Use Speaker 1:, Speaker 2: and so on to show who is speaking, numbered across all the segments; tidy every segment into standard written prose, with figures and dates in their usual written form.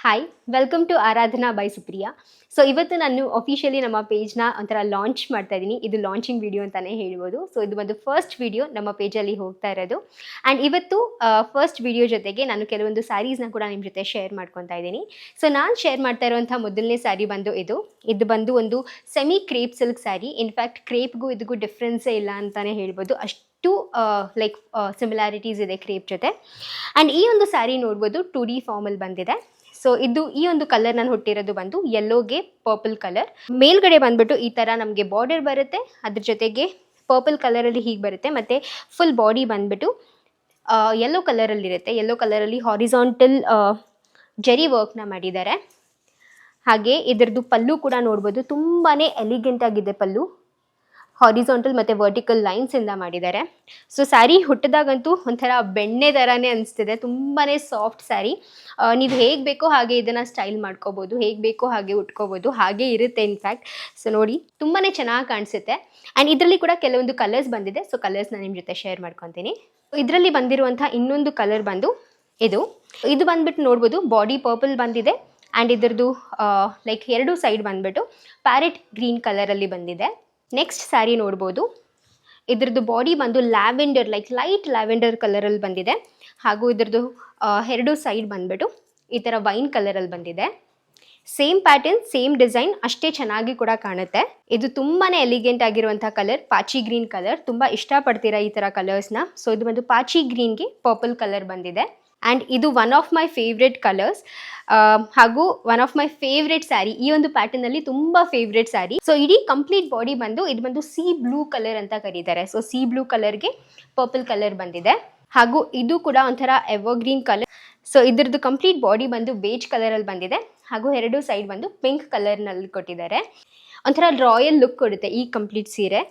Speaker 1: Hi welcome to Aradhana by Supriya. So ಇವತ್ತು ನಾನು officially ನಮ್ಮ ಪೇಜ್ನ ಒಂಥರ ಲಾಂಚ್ ಮಾಡ್ತಾ ಇದ್ದೀನಿ. ಇದು ಲಾಂಚಿಂಗ್ ವಿಡಿಯೋ ಅಂತಲೇ ಹೇಳ್ಬೋದು. ಸೊ ಇದು ಒಂದು ಫಸ್ಟ್ ವಿಡಿಯೋ ನಮ್ಮ ಪೇಜಲ್ಲಿ ಹೋಗ್ತಾ ಇರೋದು. ಆ್ಯಂಡ್ ಇವತ್ತು ಫಸ್ಟ್ ವಿಡಿಯೋ ಜೊತೆಗೆ ನಾನು ಕೆಲವೊಂದು ಸ್ಯಾರೀಸ್ನ ಕೂಡ ನಿಮ್ಮ ಜೊತೆ ಶೇರ್ ಮಾಡ್ಕೊತಾ ಇದ್ದೀನಿ. ಸೊ ನಾನು ಶೇರ್ ಮಾಡ್ತಾ ಇರುವಂಥ ಮೊದಲನೇ ಸ್ಯಾರಿ ಬಂದು ಇದು ಬಂದು ಒಂದು semi crepe silk saree. In fact ಕ್ರೇಪ್ಗೂ ಇದಕ್ಕೂ ಡಿಫ್ರೆನ್ಸೇ ಇಲ್ಲ ಅಂತಲೇ ಹೇಳ್ಬೋದು. ಅಷ್ಟು ಲೈಕ್ ಸಿಮಿಲಾರಿಟೀಸ್ ಇದೆ ಕ್ರೇಪ್ ಜೊತೆ. ಆ್ಯಂಡ್ ಈ ಒಂದು ಸ್ಯಾರಿ ನೋಡ್ಬೋದು 2D ಫಾರ್ಮಲ್ಲಿ ಬಂದಿದೆ. ಸೊ ಇದು ಈ ಒಂದು ಕಲರ್ ನಾನು ಹುಟ್ಟಿರೋದು ಬಂದು ಯೆಲ್ಲೋಗೆ ಪರ್ಪಲ್ ಕಲರ್. ಮೇಲ್ಗಡೆ ಬಂದ್ಬಿಟ್ಟು ಈ ಥರ ನಮಗೆ ಬಾರ್ಡರ್ ಬರುತ್ತೆ, ಅದ್ರ ಜೊತೆಗೆ ಪರ್ಪಲ್ ಕಲರಲ್ಲಿ ಹೀಗೆ ಬರುತ್ತೆ. ಮತ್ತು ಫುಲ್ ಬಾಡಿ ಬಂದ್ಬಿಟ್ಟು ಯೆಲ್ಲೋ ಕಲರಲ್ಲಿರುತ್ತೆ. ಯೆಲ್ಲೋ ಕಲರಲ್ಲಿ ಹಾರಿಸಾಂಟಲ್ ಜರಿ ವರ್ಕ್ನ ಮಾಡಿದ್ದಾರೆ. ಹಾಗೆ ಇದರದ್ದು ಪಲ್ಲು ಕೂಡ ನೋಡ್ಬೋದು, ತುಂಬಾ ಎಲಿಗೆಂಟ್ ಆಗಿದೆ ಪಲ್ಲು. ಹಾರಿಸಾಂಟಲ್ ಮತ್ತು ವರ್ಟಿಕಲ್ ಲೈನ್ಸಿಂದ ಮಾಡಿದ್ದಾರೆ. ಸೊ ಸ್ಯಾರಿ ಹುಟ್ಟಿದಾಗಂತೂ ಒಂಥರ ಬೆಣ್ಣೆ ಥರನೇ ಅನಿಸ್ತಿದೆ. ತುಂಬಾ ಸಾಫ್ಟ್ ಸ್ಯಾರಿ. ನೀವು ಹೇಗೆ ಬೇಕೋ ಹಾಗೆ ಇದನ್ನು ಸ್ಟೈಲ್ ಮಾಡ್ಕೋಬೋದು, ಹೇಗೆ ಬೇಕೋ ಹಾಗೆ ಉಟ್ಕೋಬೋದು, ಹಾಗೆ ಇರುತ್ತೆ ಇನ್ಫ್ಯಾಕ್ಟ್. ಸೊ ನೋಡಿ ತುಂಬಾ ಚೆನ್ನಾಗಿ ಕಾಣಿಸುತ್ತೆ. ಆ್ಯಂಡ್ ಇದರಲ್ಲಿ ಕೂಡ ಕೆಲವೊಂದು ಕಲರ್ಸ್ ಬಂದಿದೆ. ಸೊ ಕಲರ್ಸ್ನ ನಿಮ್ಮ ಜೊತೆ ಶೇರ್ ಮಾಡ್ಕೊತೀನಿ. ಇದರಲ್ಲಿ ಬಂದಿರುವಂಥ ಇನ್ನೊಂದು ಕಲರ್ ಬಂದು ಇದು ಬಂದ್ಬಿಟ್ಟು ನೋಡ್ಬೋದು ಬಾಡಿ ಪರ್ಪಲ್ ಬಂದಿದೆ. ಆ್ಯಂಡ್ ಇದರದ್ದು ಲೈಕ್ ಎರಡು ಸೈಡ್ ಬಂದ್ಬಿಟ್ಟು ಪ್ಯಾರೆಟ್ ಗ್ರೀನ್ ಕಲರಲ್ಲಿ ಬಂದಿದೆ. ನೆಕ್ಸ್ಟ್ ಸ್ಯಾರಿ ನೋಡ್ಬೋದು, ಇದ್ರದ್ದು ಬಾಡಿ ಬಂದು ಲ್ಯಾವೆಂಡರ್ ಲೈಟ್ ಲ್ಯಾವೆಂಡರ್ ಕಲರಲ್ಲಿ ಬಂದಿದೆ. ಹಾಗೂ ಇದ್ರದ್ದು ಎರಡು ಸೈಡ್ ಬಂದ್ಬಿಟ್ಟು ಈ ಥರ ವೈನ್ ಕಲರಲ್ಲಿ ಬಂದಿದೆ. ಸೇಮ್ ಪ್ಯಾಟರ್ನ್, ಸೇಮ್ ಡಿಸೈನ್, ಅಷ್ಟೇ ಚೆನ್ನಾಗಿ ಕೂಡ ಕಾಣುತ್ತೆ. ಇದು ತುಂಬಾ ಎಲಿಗೆಂಟ್ ಆಗಿರುವಂಥ ಕಲರ್, ಪಾಚಿ ಗ್ರೀನ್ ಕಲರ್. ತುಂಬ ಇಷ್ಟಪಡ್ತೀರಾ ಈ ಥರ ಕಲರ್ಸ್ನ. ಸೊ ಇದು ಒಂದು ಪಾಚಿ ಗ್ರೀನ್ಗೆ ಪರ್ಪಲ್ ಕಲರ್ ಬಂದಿದೆ. ಆ್ಯಂಡ್ ಇದು one of my favourite colours ಹಾಗೂ one of my favourite saree. ಈ ಒಂದು ಪ್ಯಾಟರ್ನಲ್ಲಿ ತುಂಬ ಫೇವ್ರೆಟ್ ಸ್ಯಾರಿ. ಸೊ ಇಡೀ ಕಂಪ್ಲೀಟ್ ಬಾಡಿ ಇದು ಬಂದು ಸಿ ಬ್ಲೂ ಕಲರ್ ಅಂತ ಕರೀತಾರೆ. ಸೊ ಸಿ ಬ್ಲೂ ಕಲರ್ಗೆ ಪರ್ಪಲ್ ಕಲರ್ ಬಂದಿದೆ. ಹಾಗೂ ಇದು ಕೂಡ ಒಂಥರ ಎವರ್ಗ್ರೀನ್ ಕಲರ್. ಸೊ ಇದ್ರದ್ದು ಕಂಪ್ಲೀಟ್ ಬಾಡಿ ಬಂದು ಬೇಜ್ ಕಲರಲ್ಲಿ ಬಂದಿದೆ. ಹಾಗೂ ಎರಡು ಸೈಡ್ ಬಂದು ಪಿಂಕ್ ಕಲರ್ನಲ್ಲಿ ಕೊಟ್ಟಿದ್ದಾರೆ. ಒಂಥರ ರಾಯಲ್ ಲುಕ್ ಕೊಡುತ್ತೆ ಈ ಕಂಪ್ಲೀಟ್ ಸೀರೆ.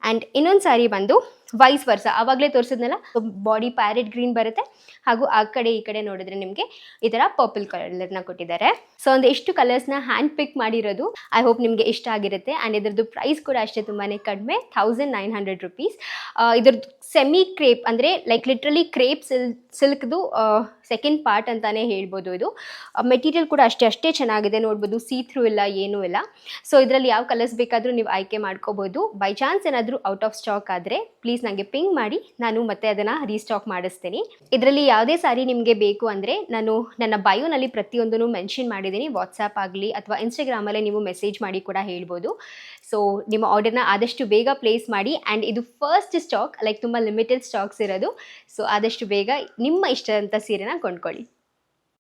Speaker 1: ಆ್ಯಂಡ್ ಇನ್ನೊಂದು ಸ್ಯಾರಿ ಬಂದು ವೈಸ್ ವರ್ಸ, ಆವಾಗಲೇ ತೋರಿಸಿದ್ನಲ್ಲ, ಬಾಡಿ ಪ್ಯಾರೆಟ್ ಗ್ರೀನ್ ಬರುತ್ತೆ. ಹಾಗೂ ಆ ಕಡೆ ಈ ಕಡೆ ನೋಡಿದ್ರೆ ನಿಮಗೆ ಈ ಥರ ಪರ್ಪಲ್ ಕಲರ್ನ ಕೊಟ್ಟಿದ್ದಾರೆ. ಸೊ ಒಂದು ಎಷ್ಟು ಕಲರ್ಸ್ನ ಹ್ಯಾಂಡ್ ಪಿಕ್ ಮಾಡಿರೋದು. ಐ ಹೋಪ್ ನಿಮಗೆ ಇಷ್ಟ ಆಗಿರುತ್ತೆ. ಆ್ಯಂಡ್ ಇದ್ರದ್ದು ಪ್ರೈಸ್ ಕೂಡ ಅಷ್ಟೇ ತುಂಬಾ ಕಡಿಮೆ, 1900 rupees. ಇದ್ರದ್ದು ಸೆಮಿ ಕ್ರೇಪ್ ಅಂದರೆ ಲೈಕ್ ಲಿಟ್ರಲಿ ಕ್ರೇಪ್ ಸಿಲ್ಕ್ದು ಸೆಕೆಂಡ್ ಪಾರ್ಟ್ ಅಂತಲೇ ಹೇಳ್ಬೋದು. ಇದು ಮೆಟೀರಿಯಲ್ ಕೂಡ ಅಷ್ಟೇ ಚೆನ್ನಾಗಿದೆ. ನೋಡ್ಬೋದು, ಸೀ ಥ್ರೂ ಇಲ್ಲ, ಏನೂ ಇಲ್ಲ. ಸೊ ಇದರಲ್ಲಿ ಯಾವ ಕಲರ್ಸ್ ಬೇಕಾದರೂ ನೀವು ಆಯ್ಕೆ ಮಾಡ್ಕೋಬೋದು. ಬೈ ಚಾನ್ಸ್ ಏನಾದರೂ ಔಟ್ ಆಫ್ ಸ್ಟಾಕ್ ಆದರೆ ಪ್ಲೀಸ್ ನನಗೆ ಪಿಂಗ್ ಮಾಡಿ, ನಾನು ಮತ್ತೆ ಅದನ್ನು ರೀಸ್ಟಾಕ್ ಮಾಡಿಸ್ತೀನಿ. ಇದರಲ್ಲಿ ಯಾವುದೇ ಸಾರಿ ನಿಮಗೆ ಬೇಕು ಅಂದರೆ ನಾನು ನನ್ನ ಬಯೋನಲ್ಲಿ ಪ್ರತಿಯೊಂದನ್ನು ಮೆನ್ಷನ್ ಮಾಡಿದ್ದೀನಿ. ವಾಟ್ಸಾಪ್ ಆಗಲಿ ಅಥವಾ ಇನ್ಸ್ಟಾಗ್ರಾಮಲ್ಲೇ ನೀವು ಮೆಸೇಜ್ ಮಾಡಿ ಕೂಡ ಹೇಳ್ಬೋದು. ಸೊ ನಿಮ್ಮ ಆರ್ಡರ್ನ ಆದಷ್ಟು ಬೇಗ ಪ್ಲೇಸ್ ಮಾಡಿ. ಆ್ಯಂಡ್ ಇದು ಫಸ್ಟ್ ಸ್ಟಾಕ್, ಲೈಕ್ ತುಂಬ ಲಿಮಿಟೆಡ್ ಸ್ಟಾಕ್ಸ್ ಇರೋದು. ಸೊ ಆದಷ್ಟು ಬೇಗ ನಿಮ್ಮ ಇಷ್ಟದಂಥ ಸೀರೆನ ಕೊಂಡ್ಕೊಳ್ಳಿ.